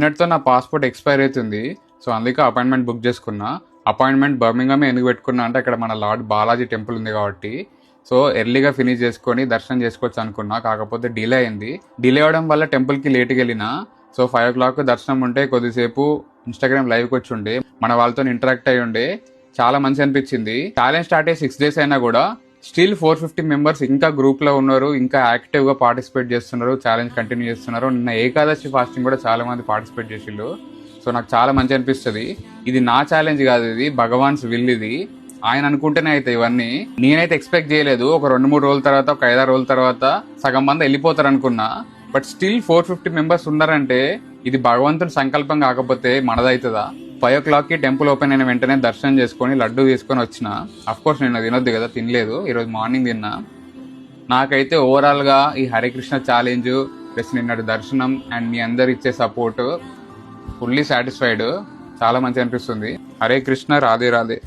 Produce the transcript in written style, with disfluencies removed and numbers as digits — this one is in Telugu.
నిన్నటితో నా పాస్పోర్ట్ ఎక్స్పైర్ అవుతుంది. సో అందుకే అపాయింట్మెంట్ బుక్ చేసుకున్నా. అపాయింట్మెంట్ బర్మింగ్హామ్ ఎందుకు పెట్టుకున్నా అంటే అక్కడ మన లార్డ్ బాలాజీ టెంపుల్ ఉంది కాబట్టి. సో ఎర్లీగా ఫినిష్ చేసుకొని దర్శనం చేసుకోవచ్చు అనుకున్నా. కాకపోతే డిలే అయింది. డిలే అవడం వల్ల టెంపుల్కి లేట్గా వెళ్ళినా. సో 5 o'clock దర్శనం ఉంటే కొద్దిసేపు ఇన్స్టాగ్రామ్ లైవ్కి వచ్చి ఉండే, మన వాళ్ళతో ఇంటరాక్ట్ అయ్యి ఉండే. చాలా మంచి అనిపించింది. ఛాలెంజ్ స్టార్ట్ అయ్యి 6 days అయినా కూడా స్టిల్ 450 మెంబర్స్ ఇంకా గ్రూప్ లో ఉన్నారు, ఇంకా యాక్టివ్ గా పార్టిసిపేట్ చేస్తున్నారు, ఛాలెంజ్ కంటిన్యూ చేస్తున్నారు. నిన్న ఏకాదశి ఫాస్టింగ్ కూడా చాలా మంది పార్టిసిపేట్ చేసిళ్ళు. సో నాకు చాలా మంచి అనిపిస్తుంది. ఇది నా ఛాలెంజ్ కాదు, ఇది భగవాన్స్ విల్. ఇది ఆయన అనుకుంటేనే అయితే ఇవన్నీ. నేనైతే ఎక్స్పెక్ట్ చేయలేదు ఒక 2-3 రోజుల తర్వాత, ఒక 5-6 రోజుల తర్వాత సగం మంది వెళ్ళిపోతారు అనుకున్నా. బట్ స్టిల్ 450 మెంబర్స్ ఉన్నారంటే ఇది భగవంతుని సంకల్పం కాకపోతే మనదవుతుందా? 5 o'clock టెంపుల్ ఓపెన్ అయిన వెంటనే దర్శనం చేసుకొని లడ్డు తీసుకొని వచ్చిన. అఫ్కోర్స్ నేను తినొద్దు కదా, తినలేదు. ఈరోజు మార్నింగ్ తిన్నా. నాకైతే ఓవరాల్ గా ఈ హరే కృష్ణ ఛాలెంజ్ ప్లస్ నిన్నటి దర్శనం అండ్ మీ అందరు ఇచ్చే సపోర్ట్ ఫుల్లీ సాటిస్ఫైడ్. చాలా మంచి అనిపిస్తుంది. హరే కృష్ణ, రాధే రాధే.